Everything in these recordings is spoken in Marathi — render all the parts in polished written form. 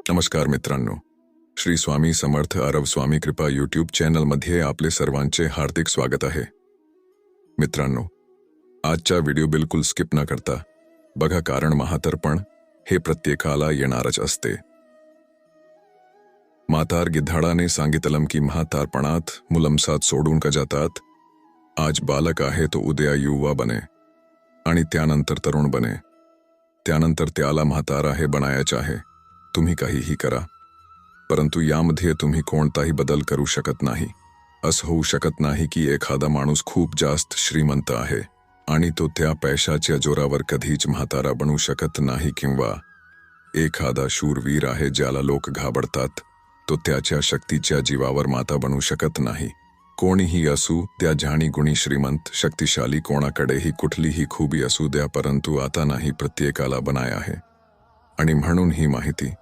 नमस्कार मित्रांनो, श्री स्वामी समर्थ अरब स्वामी कृपा यूट्यूब चॅनलमध्ये आपले सर्वांचे हार्दिक स्वागत आहे. मित्रांनो, आजचा व्हिडिओ बिलकुल स्किप न करता बघा, कारण म्हातारपण हे प्रत्येकाला येणारच असते. म्हातार गिधाडाने सांगितलं की म्हातारपणात मुलमसात सोडून का जातात. आज बालक आहे तो उद्या युवा बने आणि त्यानंतर तरुण बने. त्यानंतर त्याला म्हातारा हे बनायचे आहे. तुम्ही काहीही करा, परंतु यामध्ये तुम्ही कोणताही बदल करू शकत नाही. असं होऊ शकत नाही की एखादा माणूस खूप जास्त श्रीमंत आहे आणि तो त्या पैशाच्या जोरावर कधीच म्हातारा बनू शकत नाही, किंवा एखादा शूरवीर आहे ज्याला लोक घाबरतात, तो त्याच्या शक्तीच्या जीवावर माता बनू शकत नाही. कोणीही असू त्या, ज्ञानी गुणी श्रीमंत शक्तिशाली, कोणाकडेही कुठलीही खूबी असू द्या, परंतु आता नाही प्रत्येकाला बनाय आहे. आणि म्हणून ही माहिती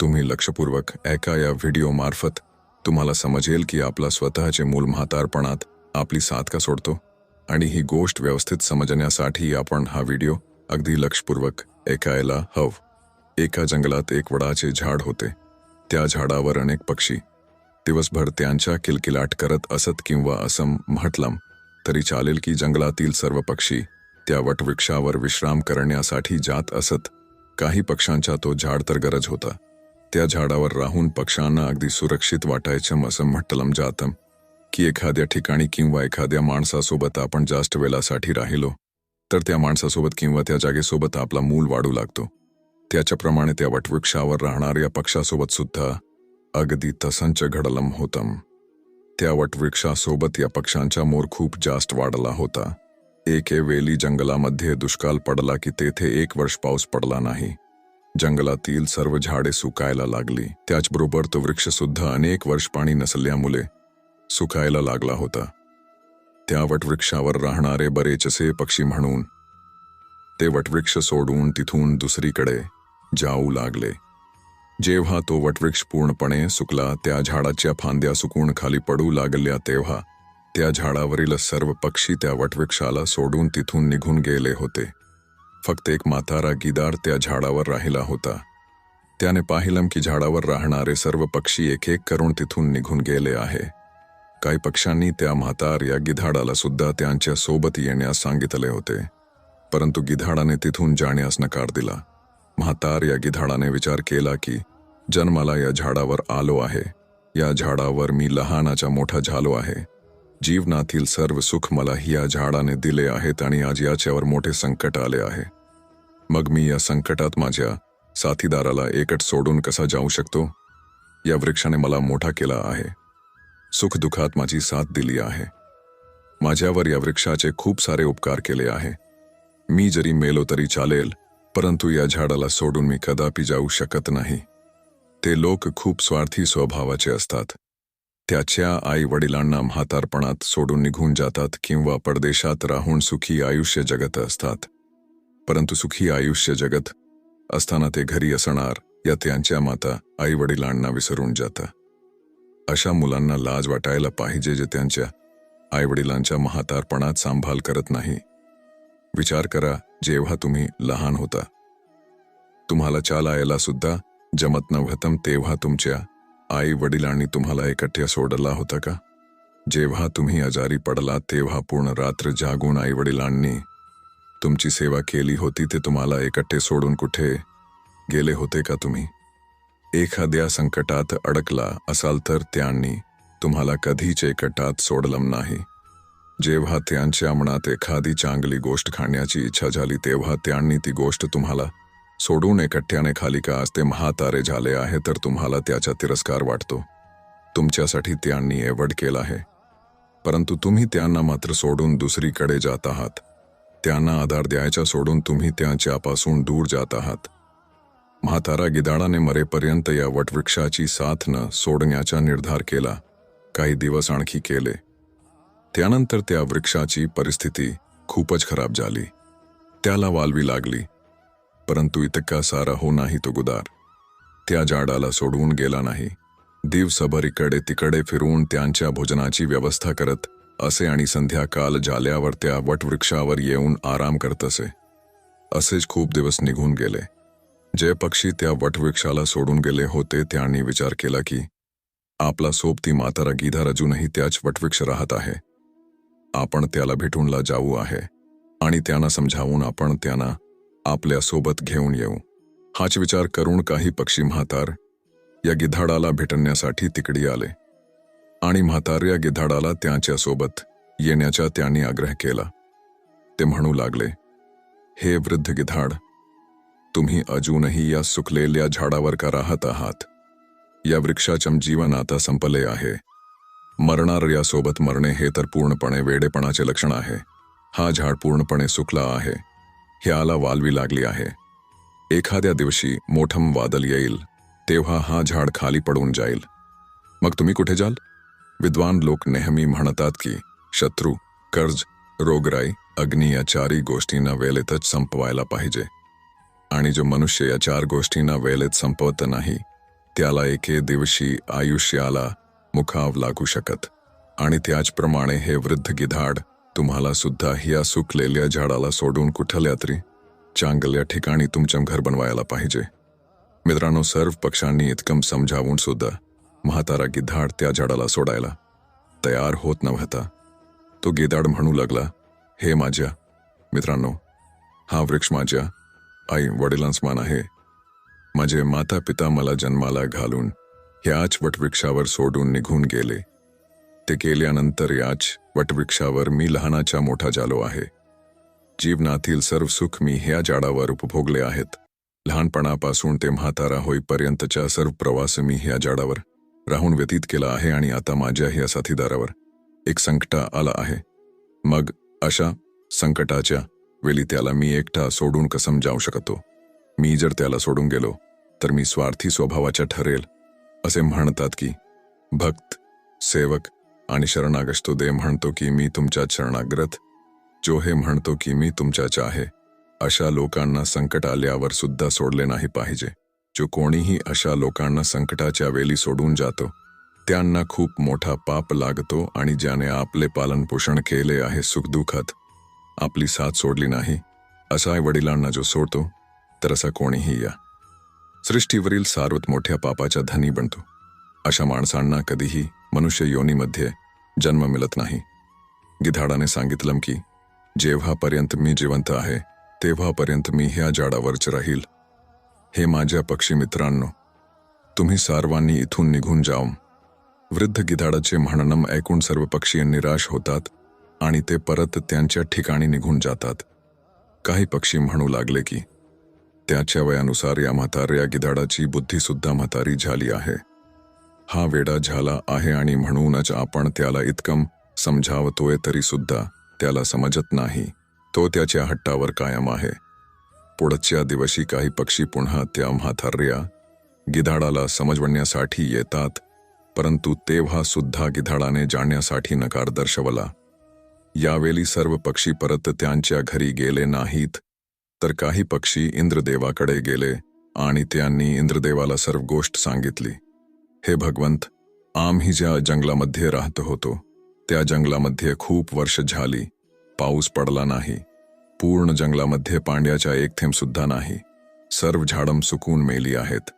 तुम्ही लक्षपूर्वक ऐका. या व्हिडिओ मार्फत तुम्हाला समजेल की आपला स्वतःचे मूल म्हातारपणात आपली साथ का सोडतो. आणि ही गोष्ट व्यवस्थित समजण्यासाठी आपण हा व्हिडिओ अगदी लक्षपूर्वक ऐकायला हवं. एका जंगलात एक वडाचे झाड होते. त्या झाडावर अनेक पक्षी दिवसभर त्यांच्या किलकिलाट करत असत, किंवा असं म्हटलं तरी चालेल की जंगलातील सर्व पक्षी त्या वटवृक्षावर विश्राम करण्यासाठी जात असत. काही पक्ष्यांचा तो झाड तर गरज होता. त्या झाडावर राहून पक्ष्यांना अगदी सुरक्षित वाटायचं. असं म्हटलं जातं की एखाद्या ठिकाणी किंवा एखाद्या माणसासोबत आपण जास्त वेळासाठी राहिलो तर त्या माणसासोबत किंवा त्या जागेसोबत आपला मूल वाढू लागतो. त्याच्याप्रमाणे त्या वटवृक्षावर राहणाऱ्या पक्षासोबत सुद्धा अगदी तसंच घडलं होतं. त्या वटवृक्षासोबत या पक्ष्यांचा मोर खूप जास्त वाढला होता. एके वेळी जंगलामध्ये दुष्काळ पडला की तेथे 1 वर्ष पाऊस पडला नाही. जंगलातील सर्व झाडे सुकायला लागली. त्याचबरोबर तो वृक्ष सुद्धा अनेक वर्ष पाणी नसल्यामुळे सुकायला लागला होता. त्या वटवृक्षावर राहणारे बरेचसे पक्षी म्हणून ते वटवृक्ष सोडून तिथून दुसरीकडे जाऊ लागले. जेव्हा तो वटवृक्ष पूर्णपणे सुकला, त्या झाडाच्या फांद्या सुकून खाली पडू लागल्या, तेव्हा त्या झाडावरील सर्व पक्षी त्या वटवृक्षाला सोडून तिथून निघून गेले होते. फक्त एक म्हातारा गिधाड त्या झाडावर राहिला होता. त्याने पाहिलं की झाडावर राहणारे सर्व पक्षी एक एक करून तिथून निघून गेले आहे. काही पक्ष्यांनी त्या म्हातार या गिधाडाला सुद्धा त्यांच्या सोबत येण्यास सांगितले होते, परंतु गिधाडाने तिथून जाण्यास नकार दिला. म्हातार या गिधाडाने विचार केला की जन्माला या झाडावर आलो आहे, या झाडावर मी लहानाचा मोठा झालो आहे. जीवनातील सर्व सुख मला या झाडाने दिले आहेत आणि आज याच्यावर मोठे संकट आले आहे. मग मी या संकटात माझ्या साथीदाराला एकट सोडून कसा जाऊ शकतो. या वृक्षाने मला मोठा केला आहे, सुखदुःखात माझी साथ दिली आहे. माझ्यावर या वृक्षाचे खूप सारे उपकार केले आहे. मी जरी मेलो तरी चालेल, परंतु या झाडाला सोडून मी कदापि जाऊ शकत नाही. ते लोक खूप स्वार्थी स्वभावाचे असतात. त्याच्या आई वडिलांना म्हातारपणात सोडून निघून जातात किंवा परदेशात राहून सुखी आयुष्य जगत असतात. परंतु सुखी आयुष्य जगत असताना ते घरी असणार या त्यांच्या माता आई वडिलांना विसरून जातात. अशा मुलांना लाज वाटायला पाहिजे जे त्यांच्या आई वडिलांच्या म्हातारपणात सांभाळ करत नाही. विचार करा, जेव्हा तुम्ही लहान होता, तुम्हाला चालायला सुद्धा जमत नव्हतं, तेव्हा तुमच्या आई वडिलांनी तुम्हाला एकट्या सोडला होता का? जेव्हा तुम्ही आजारी पडला तेव्हा पूर्ण रात्र जागून आई वडिलांनी तुमची सेवा केली होती. ते तुम्हाला एकटे सोडून कुठे गेले होते का? तुम्ही एखाद्या संकटात अडकला असाल तर त्यांनी तुम्हाला कधीच एकटात सोडलं नाही. जेव्हा त्यांच्या मनात एखादी चांगली गोष्ट खाण्याची इच्छा झाली तेव्हा त्यांनी ती गोष्ट तुम्हाला सोडून एकट्याने खाली का? आज ते म्हातारे झाले आहे तर तुम्हाला त्याचा तिरस्कार वाटतो. तुमच्यासाठी त्यांनी एवढ केला आहे, परंतु तुम्ही त्यांना मात्र सोडून दुसरीकडे जात आहात. त्यांना आधार द्यायचा सोडून तुम्ही त्यांच्यापासून दूर जात आहात. म्हातारा गिधाडाने मरेपर्यंत या वटवृक्षाची साथ न सोडण्याचा निर्धार केला. काही दिवस आणखी केले. त्यानंतर त्या वृक्षाची परिस्थिती खूपच खराब झाली. त्याला वालवी लागली. परंतु इतका सारा हो नाही तो गुदार त्या झाडाला सोडून गेला नाही. दिवसभर इकडे तिकडे फिरून त्यांच्या भोजनाची व्यवस्था करत असे आणि संध्याकाळ झाल्यावर त्या वटवृक्षावर येऊन आराम करत असे. असेच खूप दिवस निघून गेले. जे पक्षी त्या वटवृक्षाला सोडून गेले होते त्यांनी विचार केला की आपला सोबती म्हातारा गिधाड अजूनही त्याच वटवृक्ष राहत आहे. आपण त्याला भेटूनला जाऊ आहे आणि त्यांना समजावून आपण त्यांना आपल्या सोबत घेऊन येऊ. हाच विचार करून काही पक्षी म्हातार या गिधाडाला भेटण्यासाठी तिकडे आले आणि म्हाताऱ्या गिधाडाला त्यांच्या सोबत येण्याचा त्यांनी आग्रह केला. ते म्हणू लागले, हे वृद्ध गिधाड, तुम्ही अजूनही या सुकलेल्या झाडावर का राहत आहात? या वृक्षाचे जीवन आता संपले आहे. मरणाऱ्यासोबत मरणे हे तर पूर्णपणे वेडेपणाचे लक्षण आहे. हा झाड पूर्णपणे सुकला आहे. ह्याला वालवी लागली आहे. एखाद्या दिवशी मोठं वादळ येईल तेव्हा हा झाड खाली पडून जाईल. मग तुम्ही कुठे जाल? विद्वान लोक नेहमी म्हणतात की शत्रू, कर्ज, रोगराई, अग्नी या चारही गोष्टींना वेळेतच संपवायला पाहिजे. आणि जो मनुष्य या चार गोष्टींना वेळेत संपवत नाही त्याला एके दिवशी आयुष्याला मुखाव लागू शकत. आणि त्याचप्रमाणे हे वृद्ध गिधाड तुम्हाला सुद्धा ह्या सुकलेल्या झाडाला सोडून कुठल्या तरी चांगल्या ठिकाणी तुमचं घर बनवायला पाहिजे. मित्रांनो, सर्व पक्षांनी इतकं समजावून सुद्धा म्हातारा गिधाड त्या झाडाला सोडायला तयार होत नव्हता. तो गिधाड म्हणू लागला, हे माझ्या मित्रांनो, हा वृक्ष माझ्या आई वडिलांसमान आहे. माझे माता पिता मला जन्माला घालून ह्याच वटवृक्षावर सोडून निघून गेले. ते गेल्यानंतर याच वटवृक्षावर मी लहानाचा मोठा झालो आहे. जीवनातील सर्व सुख मी ह्या झाडावर उपभोगले आहेत. लहानपणापासून ते म्हातारा होईपर्यंतचा सर्व प्रवास मी ह्या झाडावर राहून व्यतीत केला आहे. आणि आता माझ्या ह्या साथीदारावर एक संकट आला आहे. मग अशा संकटाच्या वेळी त्याला मी एकटा सोडून कसं जाऊ शकतो? मी जर त्याला सोडून गेलो तर मी स्वार्थी स्वभावाचा ठरेल. असे म्हणतात की भक्त, सेवक आणि शरणागत दे म्हणतो की मी तुमच्या शरणागत, जो हे म्हणतो की मी तुमच्याच आहे. अशा लोकांना संकट आल्यावर सुद्धा सोडले नाही पाहिजे. जो कोणीही अशा लोकांना संकटाच्या वेळी सोडून जातो त्यांना खूप मोठा पाप लागतो. आणि ज्याने आपले पालन पोषण केले आहे सुखदुःखात, आपली साथ सोडली नाही, असा आई वडिलांना जो सोडतो तर असा कोणीही या सृष्टीवरील सर्वात मोठ्या पापाचा धनी बनतो. अशा माणसांना कधीही मनुष्य योनीमध्ये जन्म मिळत नाही. गिधाडाने सांगितलं की जेव्हापर्यंत मी जिवंत आहे तेव्हापर्यंत मी ह्या झाडावरच राहील. हे माझ्या पक्षी मित्रांनो, तुम्ही सर्वांनी इथून निघून जाऊ. वृद्ध गिधाडाचे म्हणणं ऐकून सर्व पक्षी निराश होतात आणि ते परत त्यांच्या ठिकाणी निघून जातात. काही पक्षी म्हणू लागले की त्याच्या वयानुसार या म्हाताऱ्या गिधाडाची बुद्धी सुद्धा म्हातारी झाली आहे. हा वेडा झाला आहे आणि म्हणूनच आपण त्याला इतकं समजावतोय तरी सुद्धा त्याला समजत नाही. तो त्याच्या हट्टावर कायम आहे. पुढच्या दिवशी काही पक्षी पुन्हा त्या म्हाताऱ्या गिधाडाला समजवण्यासाठी येतात, परंतु तेव्हा सुद्धा गिधाडाने जाण्यासाठी नकार दर्शवला. यावेळी सर्व पक्षी परत त्यांच्या घरी गेले नाहीत, तर काही पक्षी इंद्रदेवाकडे गेले आणि त्यांनी इंद्रदेवाला सर्व गोष्ट सांगितली. हे भगवंत, आम्ही ज्या जंगलामध्ये राहत होतो त्या जंगलामध्ये खूप वर्ष झाली पाऊस पडला नाही. पूर्ण जंगलामध्ये पाण्याचा एक थेंब सुद्धा नाही. सर्व झाडं सुकून मेली आहेत.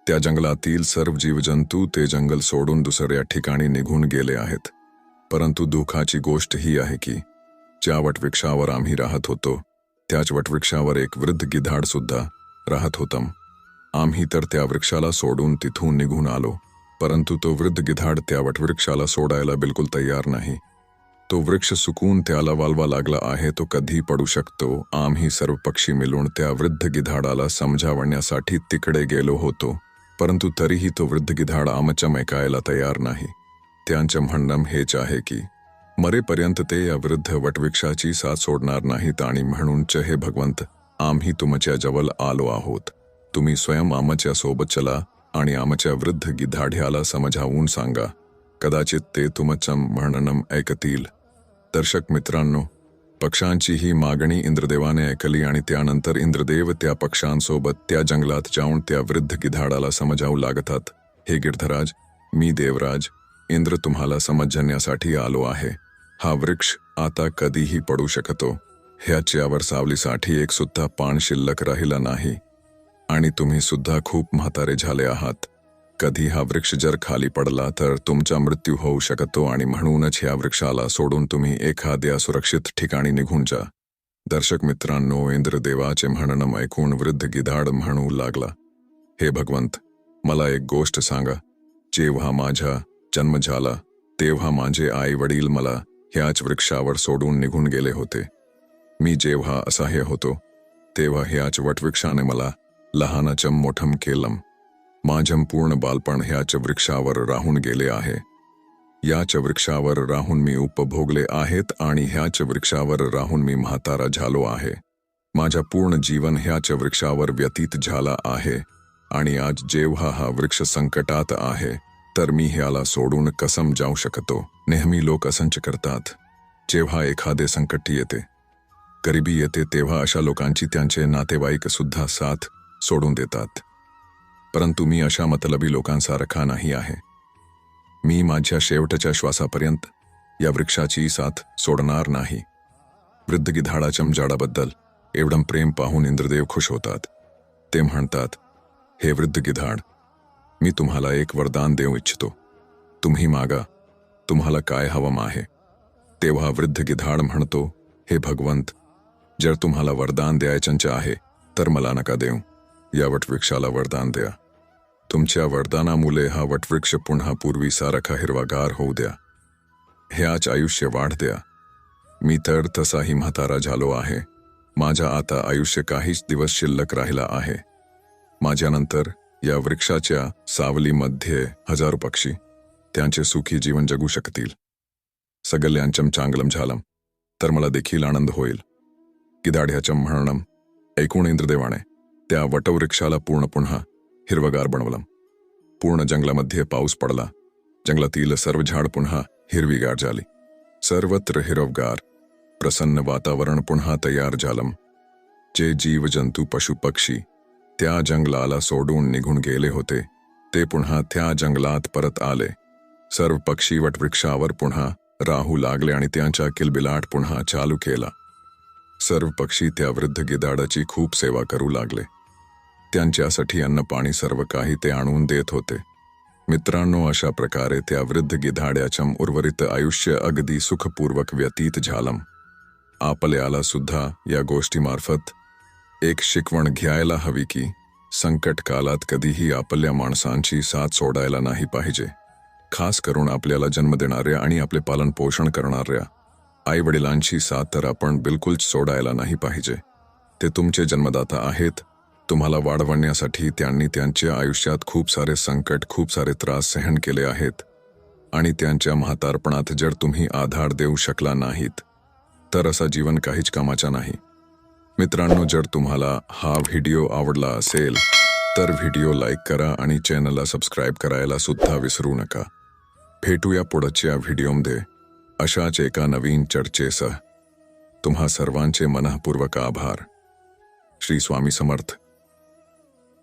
त्या जंगलातील सर्व जीवजंतू ते जंगल सोडून दुसऱ्या ठिकाणी निघून गेले आहेत. परंतु दुःखाची गोष्ट ही आहे की ज्या वटवृक्षावर आम्ही राहत होतो त्याच वटवृक्षावर एक वृद्ध गिधाड सुद्धा राहत होतं. आम्ही तर त्या वृक्षाला सोडून तिथून निघून आलो, परंतु तो वृद्ध गिधाड त्या वटवृक्षाला सोडायला बिलकुल तयार नाही. तो वृक्ष सुकून त्याला वालवा लागला आहे. तो कधी पडू शकतो. आम्ही सर्व पक्षी मिळून त्या वृद्ध गिधाडाला समजावण्यासाठी तिकडे गेलो होतो, परंतु तरीही तो वृद्ध गिधाड आमचं ऐकायला तयार नाही. त्यांचं म्हणणं हेच आहे की मरेपर्यंत ते या वृद्ध वटवृक्षाची साथ सोडणार नाहीत. आणि म्हणूनच हे भगवंत, आम्ही तुमच्या जवळ आलो आहोत. तुम्ही स्वयं आमच्या सोबत चला आणि आमच्या वृद्ध गिधाड्याला समजावून सांगा. कदाचित ते तुमचं म्हणणं ऐकतील. दर्शक मित्रांनो, पक्ष्यांची ही मागणी इंद्रदेवाने ऐकली आणि त्यानंतर इंद्रदेव त्या पक्ष्यांसोबत त्या जंगलात जाऊन त्या वृद्ध गिधाडाला समजावू लागतात. हे गिर्धराज, मी देवराज इंद्र तुम्हाला समजण्यासाठी आलो आहे. हा वृक्ष आता कधीही पडू शकतो. ह्याच्यावर सावलीसाठी एक सुद्धा पान शिल्लक राहिला नाही. आणि तुम्ही सुद्धा खूप म्हातारे झाले आहात. कधी हा वृक्ष जर खाली पडला तर तुमचा मृत्यू होऊ शकतो आणि म्हणूनच ह्या वृक्षाला सोडून तुम्ही एखाद्या सुरक्षित ठिकाणी निघून जा. दर्शक मित्रांनो, इंद्रदेवाचे म्हणणं ऐकून वृद्ध गिधाड म्हणू लागला, हे भगवंत, मला एक गोष्ट सांगा. जेव्हा माझा जन्म झाला तेव्हा माझे आई वडील मला ह्याच वृक्षावर सोडून निघून गेले होते. मी जेव्हा असहाय्य होतो तेव्हा ह्याच वटवृक्षाने मला लहानाचं मोठं केलं. माझं पूर्ण बालपण ह्याच वृक्षावर राहून गेले आहे. याच वृक्षावर राहून मी उपभोगले आहेत आणि ह्याच वृक्षावर राहून मी म्हातारा झालो आहे. माझा पूर्ण जीवन ह्याच वृक्षावर व्यतीत झाला आहे आणि आज जेव्हा हा वृक्ष संकटात आहे तर मी ह्याला सोडून कसं जाऊ शकतो. नेहमी लोक असंच करतात. जेव्हा एखादे संकट येते, गरिबी येते, तेव्हा अशा लोकांची त्यांचे नातेवाईक सुद्धा साथ सोडून देतात. परंतु मी अशा मतलबी लोकांसारखा नाही आहे. मी माझ्या शेवटच्या श्वासापर्यंत या वृक्षाची साथ सोडणार नाही. वृद्ध गिधाडाच्या झाडाबद्दल एवढं प्रेम पाहून इंद्रदेव खुश होतात. ते म्हणतात, हे वृद्ध गिधाड, मी तुम्हाला एक वरदान देऊ इच्छितो. तुम्ही मागा, तुम्हाला काय हवं आहे. तेव्हा वृद्ध गिधाड म्हणतो, हे भगवंत, जर तुम्हाला वरदान द्यायचं आहे तर मला नका देऊ. या वटवृक्षाला वरदान द्या. तुमच्या वरदानामुळे हा वटवृक्ष पुन्हा पूर्वीसारखा हिरवागार होऊ द्या. ह्याच आयुष्य वाढ द्या. मी तर तसाही म्हातारा झालो आहे. माझा आता आयुष्य काहीच दिवस शिल्लक राहिला आहे. माझ्यानंतर या वृक्षाच्या सावलीमध्ये हजारो पक्षी त्यांचे सुखी जीवन जगू शकतील. सगळ्यांचं चांगलं झालं तर मला देखील आनंद होईल. गिधाड्याचं म्हणणं ऐकून इंद्रदेवाने त्या वटवृक्षाला पुन्हा हिरवगार बनवलं. पूर्ण जंगलामध्ये पाऊस पडला. जंगलातील सर्व झाड पुन्हा हिरवीगार झाली. सर्वत्र हिरवगार प्रसन्न वातावरण पुन्हा तयार झालं. जे जीवजंतू पशुपक्षी त्या जंगलाला सोडून निघून गेले होते ते पुन्हा त्या जंगलात परत आले. सर्व पक्षी वटवृक्षावर पुन्हा राहू लागले आणि त्यांचा किलबिलाट पुन्हा चालू केला. सर्व पक्षी त्या वृद्ध गिधाडाची खूप सेवा करू लागले. त्यांच्यासाठी अन्न पाणी सर्व काही ते आणून देत होते. मित्रांनो, अशा प्रकारे त्या वृद्ध गिधाड्याचं उर्वरित आयुष्य अगदी सुखपूर्वक व्यतीत झालं. आपल्याला सुद्धा या गोष्टीमार्फत एक शिकवण घ्यायला हवी की संकट काळात कधीही आपल्या माणसांची साथ सोडायला नाही पाहिजे. खास करून आपल्याला जन्म देणाऱ्या आणि आपले पालन पोषण करणाऱ्या आईवडिलांची साथ तर आपण बिलकुल सोडायला नाही पाहिजे. ते तुमचे जन्मदाता आहेत. तुम्हाला वाढवण्यासाठी त्यांनी त्यांच्या आयुष्यात खूप सारे संकट, खूप सारे त्रास सहन केले आहेत आणि त्यांच्या म्हातारपणात जर तुम्ही आधार देऊ शकला नाहीत तर असा जीवन काहीच कामाचा नाही. मित्रांनो, जर तुम्हाला हा व्हिडिओ आवडला असेल तर व्हिडिओ लाईक करा आणि चॅनलला सबस्क्राईब करायला सुद्धा विसरू नका. भेटूया पुढच्या व्हिडिओमध्ये अशाच एका नवीन चर्चेसह. तुम्हा सर्वांचे मनःपूर्वक आभार. श्री स्वामी समर्थ.